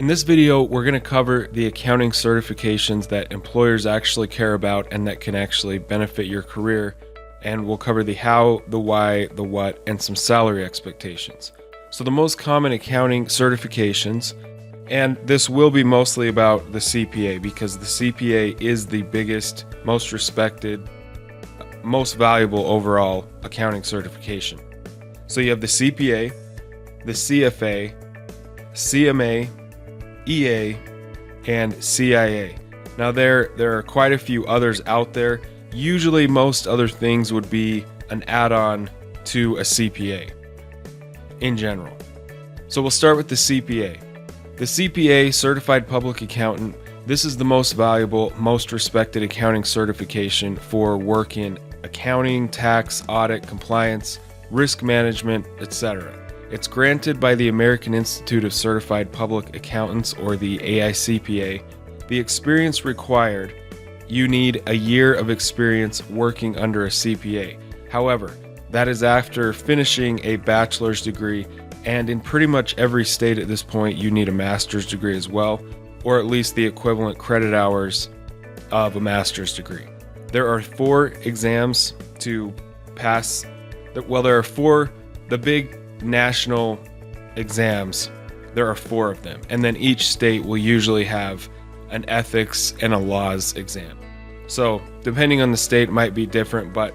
In this video, we're going to cover the accounting certifications that employers actually care about and that can actually benefit your career, and we'll cover the how, the why, the what, and some salary expectations. So the most common accounting certifications, and this will be mostly about the CPA because the CPA is the biggest, most respected, most valuable overall accounting certification. So you have the CPA, the CFA, CMA, EA, and CIA. Now there are quite a few others out there. Usually most other things would be an add-on to a CPA in general. So we'll start with the CPA. The CPA, Certified Public Accountant, this is the most valuable, most respected accounting certification for work in accounting, tax, audit, compliance, risk management, etc. It's granted by the American Institute of Certified Public Accountants, or the AICPA. The experience required, you need a year of experience working under a CPA. However, that is after finishing a bachelor's degree, and in pretty much every state at this point, you need a master's degree as well, or at least the equivalent credit hours of a master's degree. There are 4 exams to pass. Well, there are 4, the big national exams, there are 4 of them, and then each state will usually have an ethics and a laws exam. So depending on the state, it might be different, but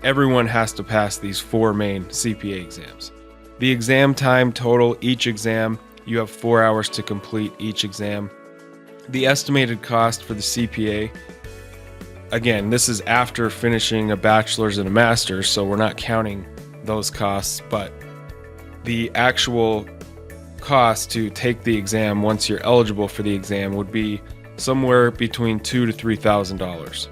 everyone has to pass these 4 main CPA exams. The exam time total, each exam, you have 4 hours to complete each exam. The estimated cost for the CPA, again, this is after finishing a bachelor's and a master's, so we're not counting those costs, but the actual cost to take the exam once you're eligible for the exam would be somewhere between $2,000 to $3,000.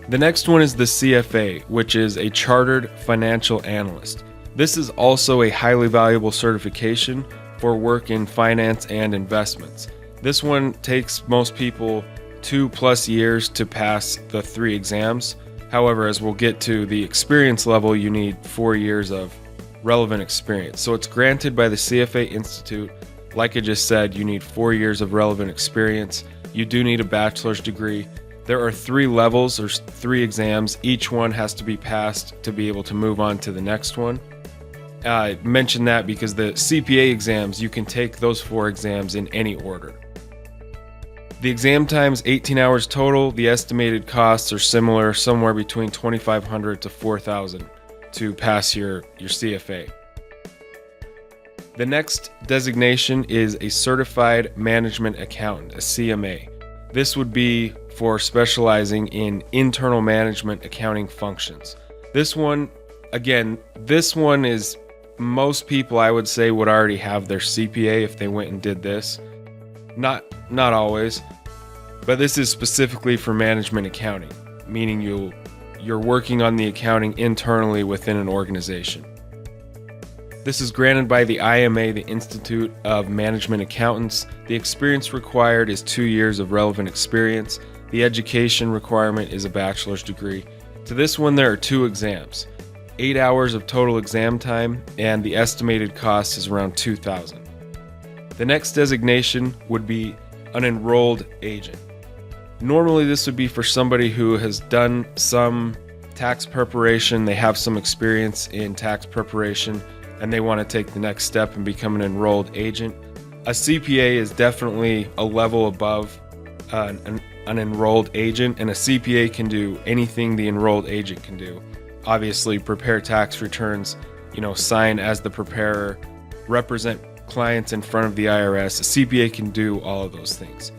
The next one is the CFA, which is a Chartered Financial Analyst. This is also a highly valuable certification for work in finance and investments. This one takes most people 2+ years to pass the 3 exams. However, as we'll get to the experience level, you need 4 years of relevant experience. So it's granted by the CFA Institute. Like I just said, you need 4 years of relevant experience. You do need a bachelor's degree. There are 3 levels or 3 exams. Each one has to be passed to be able to move on to the next one. I mention that because the CPA exams, you can take those 4 exams in any order. The exam time is 18 hours total. The estimated costs are similar, somewhere between $2,500 to $4,000 to pass your CFA. The next designation is a Certified Management Accountant, a CMA. This would be for specializing in internal management accounting functions. This one is, most people I would say would already have their CPA if they went and did this. Not always, but this is specifically for management accounting, meaning you're working on the accounting internally within an organization. This is granted by the IMA, the Institute of Management Accountants. The experience required is 2 years of relevant experience. The education requirement is a bachelor's degree. To this one, there are 2 exams, 8 hours of total exam time, and the estimated cost is around $2,000. The next designation would be an enrolled agent. Normally, this would be for somebody who has done some tax preparation, they have some experience in tax preparation, and they want to take the next step and become an enrolled agent. A CPA is definitely a level above an enrolled agent, and a CPA can do anything the enrolled agent can do. Obviously, prepare tax returns, sign as the preparer, represent clients in front of the IRS. A CPA can do all of those things.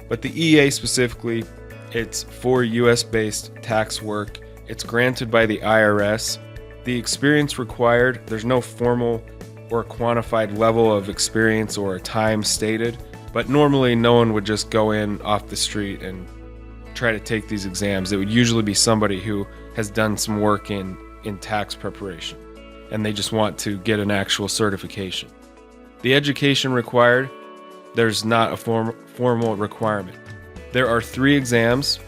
But the EA specifically, it's for US-based tax work. It's granted by the IRS. The experience required, there's no formal or quantified level of experience or a time stated, but normally no one would just go in off the street and try to take these exams. It would usually be somebody who has done some work in tax preparation, and they just want to get an actual certification. The education required, there's not a formal requirement. There are 3 exams.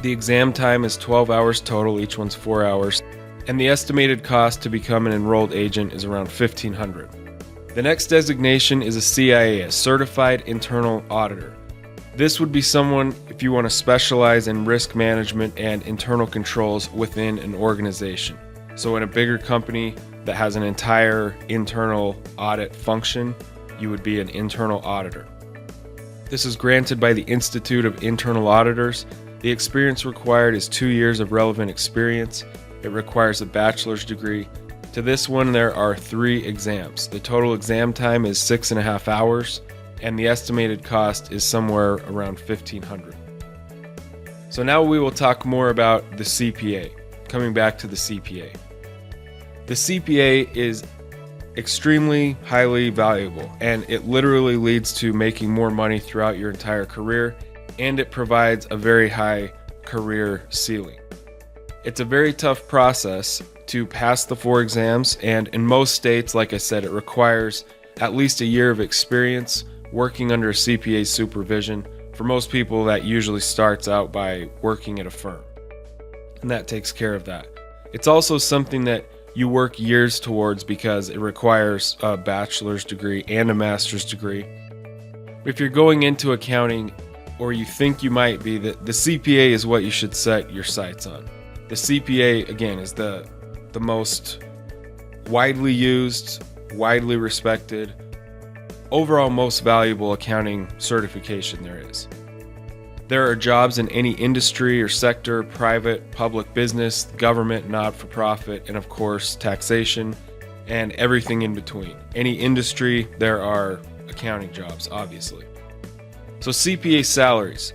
The exam time is 12 hours total, each one's 4 hours, and the estimated cost to become an enrolled agent is around $1,500. The next designation is a CIA, a Certified Internal Auditor. This would be someone if you want to specialize in risk management and internal controls within an organization. So in a bigger company that has an entire internal audit function, you would be an internal auditor. This is granted by the Institute of Internal Auditors. The experience required is 2 years of relevant experience. It requires a bachelor's degree. To this one, there are 3 exams. The total exam time is 6.5 hours, and the estimated cost is somewhere around $1,500. So now we will talk more about the CPA. Coming back to the CPA. The CPA is extremely highly valuable, and it literally leads to making more money throughout your entire career, and it provides a very high career ceiling. It's a very tough process to pass the 4 exams, and in most states, like I said, it requires at least a year of experience working under a CPA supervision. For most people, that usually starts out by working at a firm, and that takes care of that. It's also something that you work years towards because it requires a bachelor's degree and a master's degree. If you're going into accounting, or you think you might be, the CPA is what you should set your sights on. The CPA, again, is the most widely used, widely respected, overall most valuable accounting certification there is. There are jobs in any industry or sector, private, public business, government, not-for-profit, and of course, taxation, and everything in between. Any industry, there are accounting jobs, obviously. So CPA salaries.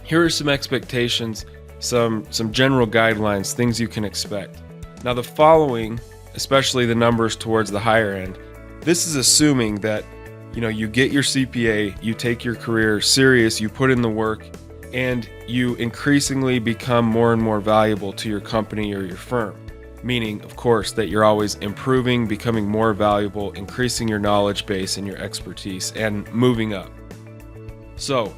Here are some expectations, some general guidelines, things you can expect. Now the following, especially the numbers towards the higher end, this is assuming that you get your CPA, you take your career serious, you put in the work, and you increasingly become more and more valuable to your company or your firm. Meaning, of course, that you're always improving, becoming more valuable, increasing your knowledge base and your expertise, and moving up. So,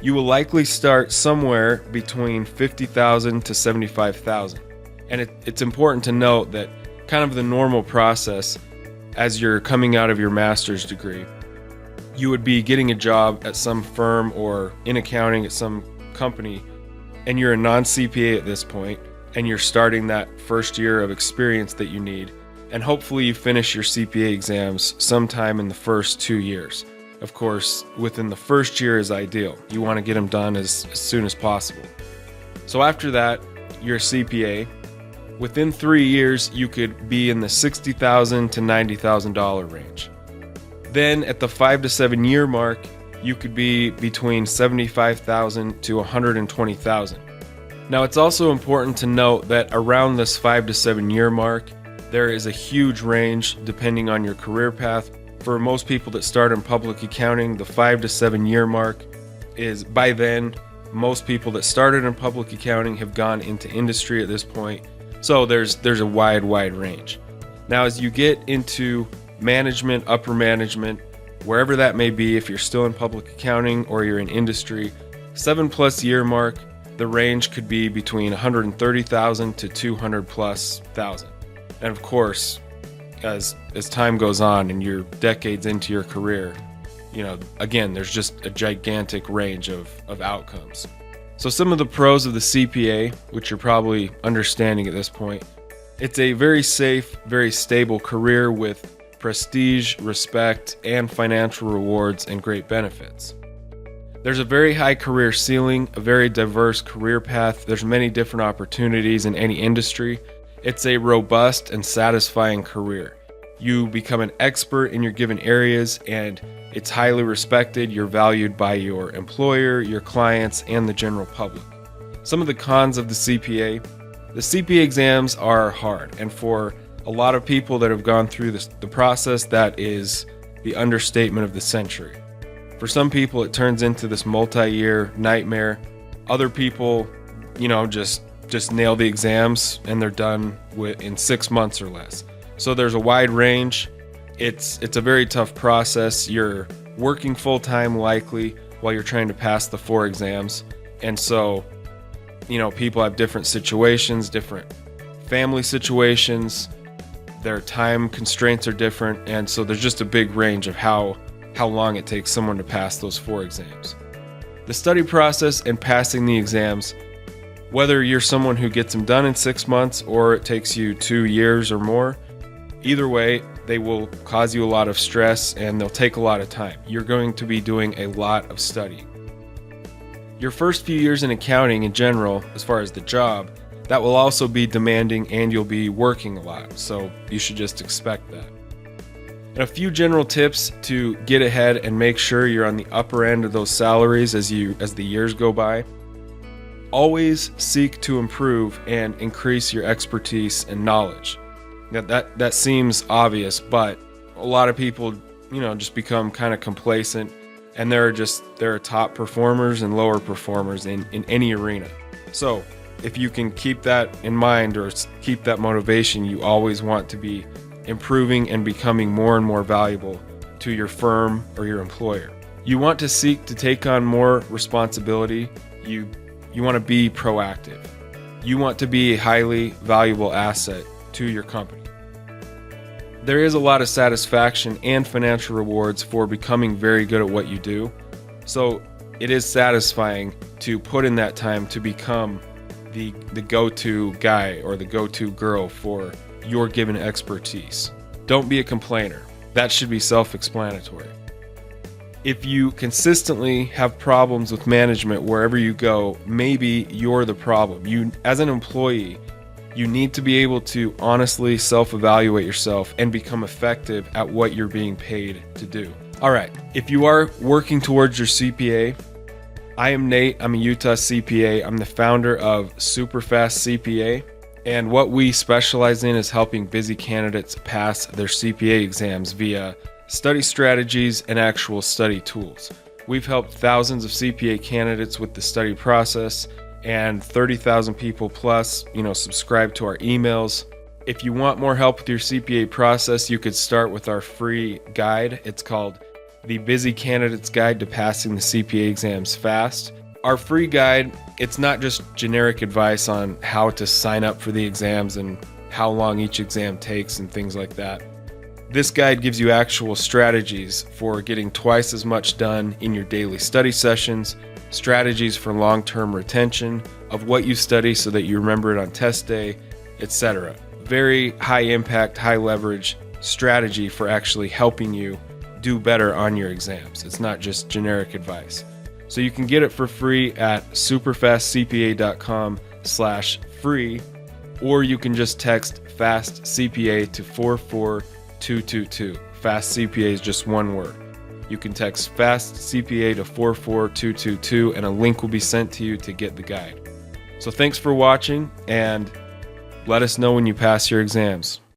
you will likely start somewhere between $50,000 to $75,000. And it's important to note that kind of the normal process as you're coming out of your master's degree, you would be getting a job at some firm or in accounting at some company, and you're a non-CPA at this point, and you're starting that first year of experience that you need, and hopefully you finish your CPA exams sometime in the first 2 years. Of course, within the first year is ideal. You want to get them done as soon as possible. So after that, you're a CPA. Within 3 years, you could be in the $60,000 to $90,000 range. Then at the 5 to 7 year mark, you could be between $75,000 to $120,000. Now it's also important to note that around this 5 to 7 year mark, there is a huge range depending on your career path. For most people that start in public accounting, the 5 to 7 year mark is, by then, most people that started in public accounting have gone into industry at this point. So there's a wide range. Now as you get into management, upper management, wherever that may be, if you're still in public accounting or you're in industry, 7+ year mark, the range could be between $130,000 to $200,000+. And of course, as time goes on and you're decades into your career, again, there's just a gigantic range of outcomes. So some of the pros of the CPA, which you're probably understanding at this point, it's a very safe, very stable career with prestige, respect, and financial rewards and great benefits. There's a very high career ceiling, a very diverse career path. There's many different opportunities in any industry. It's a robust and satisfying career. You become an expert in your given areas, and it's highly respected. You're valued by your employer, your clients, and the general public. Some of the cons of the CPA exams are hard, and for a lot of people that have gone through the process, that is the understatement of the century. For some people, it turns into this multi-year nightmare. Other people, just nail the exams and they're done in 6 months or less. So there's a wide range. It's a very tough process. You're working full-time likely while you're trying to pass the 4 exams. And so, people have different situations, different family situations. their time constraints are different, and so there's just a big range of how long it takes someone to pass those 4 exams. The study process and passing the exams, whether you're someone who gets them done in 6 months or it takes you 2 years or more, either way, they will cause you a lot of stress and they'll take a lot of time. You're going to be doing a lot of studying. Your first few years in accounting in general, as far as the job, that will also be demanding and you'll be working a lot, so you should just expect that. And a few general tips to get ahead and make sure you're on the upper end of those salaries as the years go by. Always seek to improve and increase your expertise and knowledge. Now that seems obvious, but a lot of people, just become kind of complacent, and there are top performers and lower performers in any arena. So if you can keep that in mind or keep that motivation, you always want to be improving and becoming more and more valuable to your firm or your employer. You want to seek to take on more responsibility. You want to be proactive. You want to be a highly valuable asset to your company. There is a lot of satisfaction and financial rewards for becoming very good at what you do. So it is satisfying to put in that time to become the go-to guy or the go-to girl for your given expertise. Don't be a complainer. That should be self-explanatory. If you consistently have problems with management wherever you go, maybe you're the problem. You, as an employee, you need to be able to honestly self-evaluate yourself and become effective at what you're being paid to do. All right, if you are working towards your CPA, I am Nate. I'm a Utah CPA. I'm the founder of SuperfastCPA, and what we specialize in is helping busy candidates pass their CPA exams via study strategies and actual study tools. We've helped thousands of CPA candidates with the study process, and 30,000 people plus, subscribe to our emails. If you want more help with your CPA process, you could start with our free guide. It's called The Busy Candidate's Guide to Passing the CPA Exams Fast. Our free guide, it's not just generic advice on how to sign up for the exams and how long each exam takes and things like that. This guide gives you actual strategies for getting twice as much done in your daily study sessions, strategies for long-term retention of what you study so that you remember it on test day, etc. Very high impact, high leverage strategy for actually helping you do better on your exams. It's not just generic advice. So you can get it for free at superfastcpa.com/free, or you can just text FAST CPA to 44222. FAST CPA is just one word. You can text FAST CPA to 44222 and a link will be sent to you to get the guide. So thanks for watching, and let us know when you pass your exams.